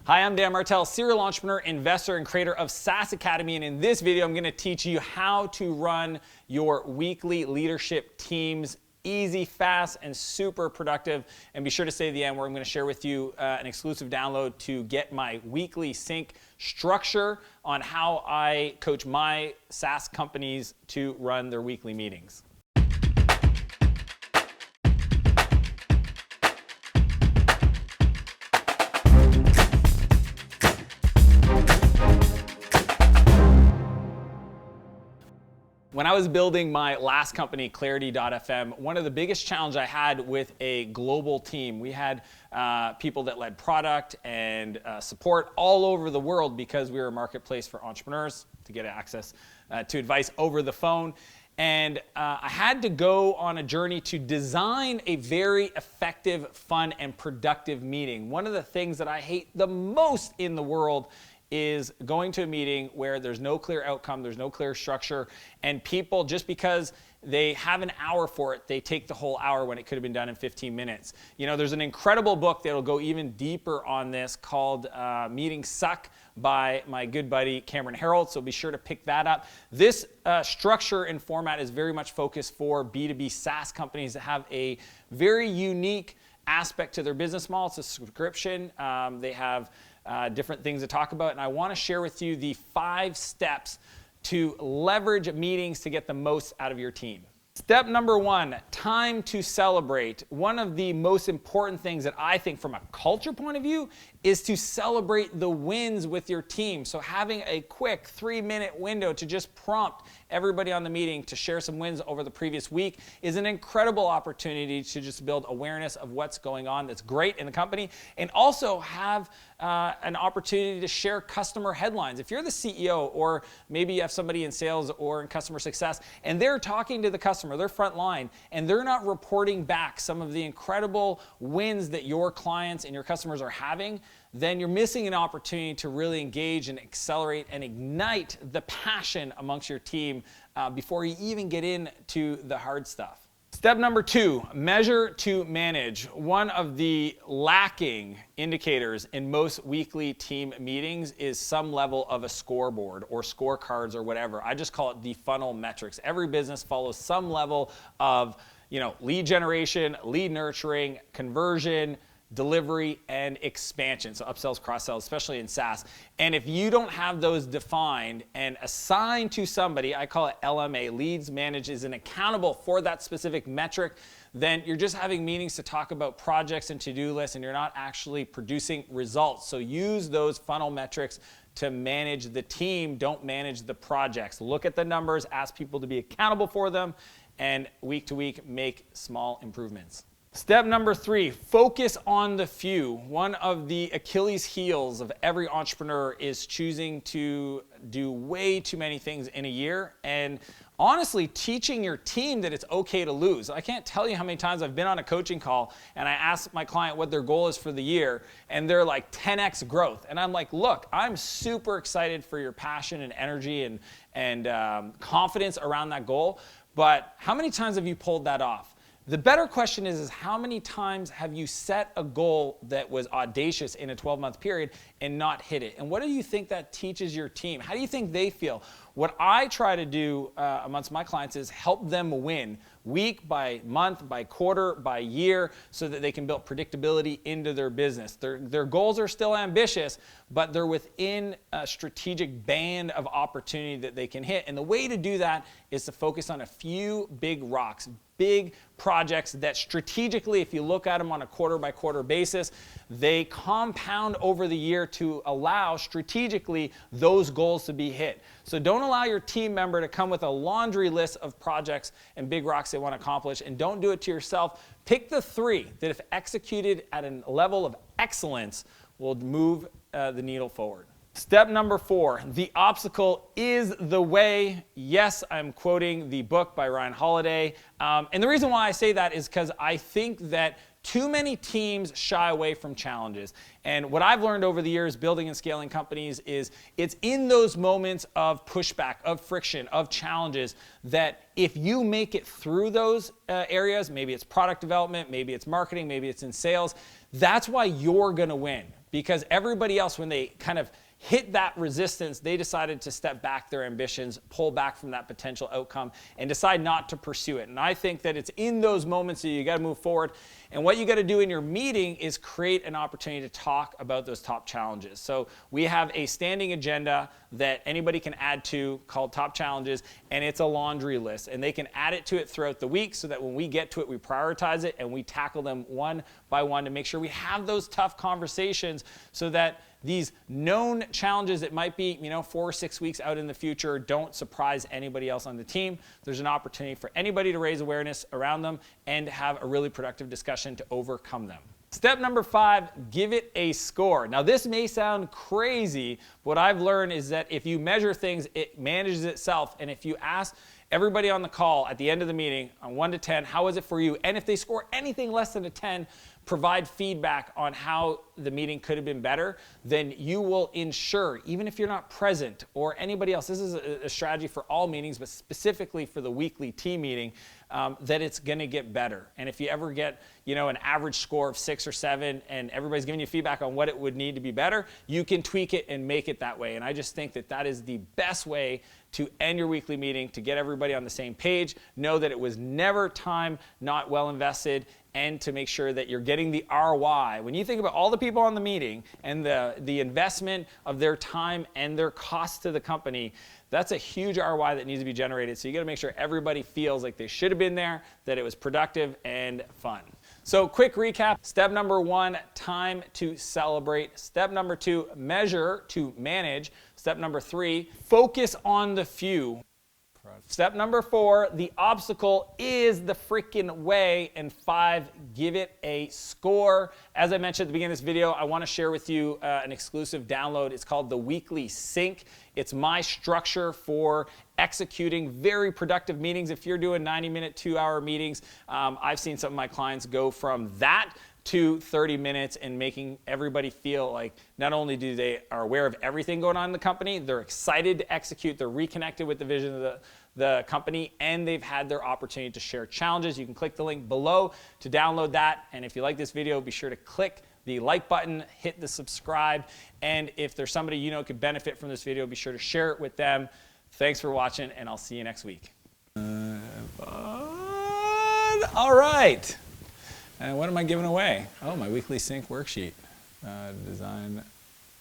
Hi, I'm Dan Martell, serial entrepreneur, investor, and creator of SaaS Academy. And in this video, I'm going to teach you how to run your weekly leadership teams easy, fast, and super productive. And be sure to stay to the end where I'm going to share with you an exclusive download to get my weekly sync structure on how I coach my SaaS companies to run their weekly meetings. When I was building my last company, Clarity.fm, one of the biggest challenges I had with a global team, we had people that led product and support all over the world because we were a marketplace for entrepreneurs to get access to advice over the phone. And I had to go on a journey to design a very effective, fun, and productive meeting. One of the things that I hate the most in the world is going to a meeting where there's no clear outcome, there's no clear structure, and people, just because they have an hour for it, they take the whole hour when it could have been done in 15 minutes. You know, there's an incredible book that'll go even deeper on this called Meetings Suck by my good buddy Cameron Herold, so be sure to pick that up. This structure and format is very much focused for B2B SaaS companies that have a very unique aspect to their business model. It's a subscription. They have different things to talk about, and I want to share with you the 5 steps to leverage meetings to get the most out of your team. Step number 1, time to celebrate. One of the most important things that I think from a culture point of view is to celebrate the wins with your team. So having a quick 3-minute window to just prompt everybody on the meeting to share some wins over the previous week is an incredible opportunity to just build awareness of what's going on that's great in the company, and also have an opportunity to share customer headlines. If you're the CEO, or maybe you have somebody in sales or in customer success, and they're talking to the customer, they're front line, and they're not reporting back some of the incredible wins that your clients and your customers are having, then you're missing an opportunity to really engage and accelerate and ignite the passion amongst your team before you even get into the hard stuff. Step number 2, measure to manage. One of the lacking indicators in most weekly team meetings is some level of a scoreboard or scorecards or whatever. I just call it the funnel metrics. Every business follows some level of, lead generation, lead nurturing, conversion, delivery, and expansion. So upsells, cross-sells, especially in SaaS. And if you don't have those defined and assigned to somebody, I call it LMA, leads managed, is accountable for that specific metric, then you're just having meetings to talk about projects and to-do lists, and you're not actually producing results. So use those funnel metrics to manage the team. Don't manage the projects. Look at the numbers, ask people to be accountable for them, and week to week make small improvements. Step number 3, focus on the few. One of the Achilles heels of every entrepreneur is choosing to do way too many things in a year, and honestly teaching your team that it's okay to lose. I can't tell you how many times I've been on a coaching call and I ask my client what their goal is for the year, and they're like 10x growth. And I'm like, look, I'm super excited for your passion and energy and confidence around that goal, but how many times have you pulled that off? The better question is how many times have you set a goal that was audacious in a 12-month period and not hit it? And what do you think that teaches your team? How do you think they feel? What I try to do amongst my clients is help them win week by month, by quarter, by year, so that they can build predictability into their business. Their goals are still ambitious, but they're within a strategic band of opportunity that they can hit. And the way to do that is to focus on a few big rocks, big projects that strategically, if you look at them on a quarter by quarter basis, they compound over the year to allow strategically those goals to be hit. So don't allow your team member to come with a laundry list of projects and big rocks they want to accomplish, and don't do it to yourself. Pick the 3 that, if executed at a level of excellence, will move the needle forward. Step number 4, the obstacle is the way. Yes, I'm quoting the book by Ryan Holiday. And the reason why I say that is because I think that too many teams shy away from challenges. And what I've learned over the years building and scaling companies is it's in those moments of pushback, of friction, of challenges, that if you make it through those areas, maybe it's product development, maybe it's marketing, maybe it's in sales, that's why you're going to win. because everybody else, when they kind of hit that resistance, they decided to step back their ambitions, pull back from that potential outcome, and decide not to pursue it. And I think that it's in those moments that you got to move forward. And what you got to do in your meeting is create an opportunity to talk about those top challenges. So we have a standing agenda that anybody can add to called Top Challenges, and it's a laundry list. And they can add it to it throughout the week so that when we get to it, we prioritize it and we tackle them one by one to make sure we have those tough conversations so that these known challenges that might be, 4 or 6 weeks out in the future don't surprise anybody else on the team. There's an opportunity for anybody to raise awareness around them and have a really productive discussion to overcome them. Step number 5, give it a score. Now this may sound crazy. What I've learned is that if you measure things, it manages itself. And if you ask everybody on the call at the end of the meeting on 1 to 10, how is it for you? And if they score anything less than a 10, provide feedback on how the meeting could have been better, then you will ensure, even if you're not present or anybody else, this is a strategy for all meetings, but specifically for the weekly team meeting, that it's going to get better. And if you ever get, an average score of 6 or 7 and everybody's giving you feedback on what it would need to be better, you can tweak it and make it that way. And I just think that that is the best way to end your weekly meeting, to get everybody on the same page, know that it was never time not well invested, and to make sure that you're getting the ROI. When you think about all the people on the meeting and the investment of their time and their cost to the company, that's a huge ROI that needs to be generated. So you got to make sure everybody feels like they should have been there, that it was productive and fun. So quick recap. Step number 1, time to celebrate. Step number 2, measure to manage. Step number 3, focus on the few. Step number 4, the obstacle is the freaking way. And 5, give it a score. As I mentioned at the beginning of this video, I want to share with you an exclusive download. It's called the Weekly Sync. It's my structure for executing very productive meetings. If you're doing 90-minute, 2-hour meetings, I've seen some of my clients go from that to 30 minutes and making everybody feel like not only do they are aware of everything going on in the company, they're excited to execute, they're reconnected with the vision of the company, and they've had their opportunity to share challenges. You can click the link below to download that. And if you like this video, be sure to click the like button, hit the subscribe, and if there's somebody you know could benefit from this video, be sure to share it with them. Thanks for watching, and I'll see you next week. All right. And what am I giving away? Oh, my weekly sync worksheet. Design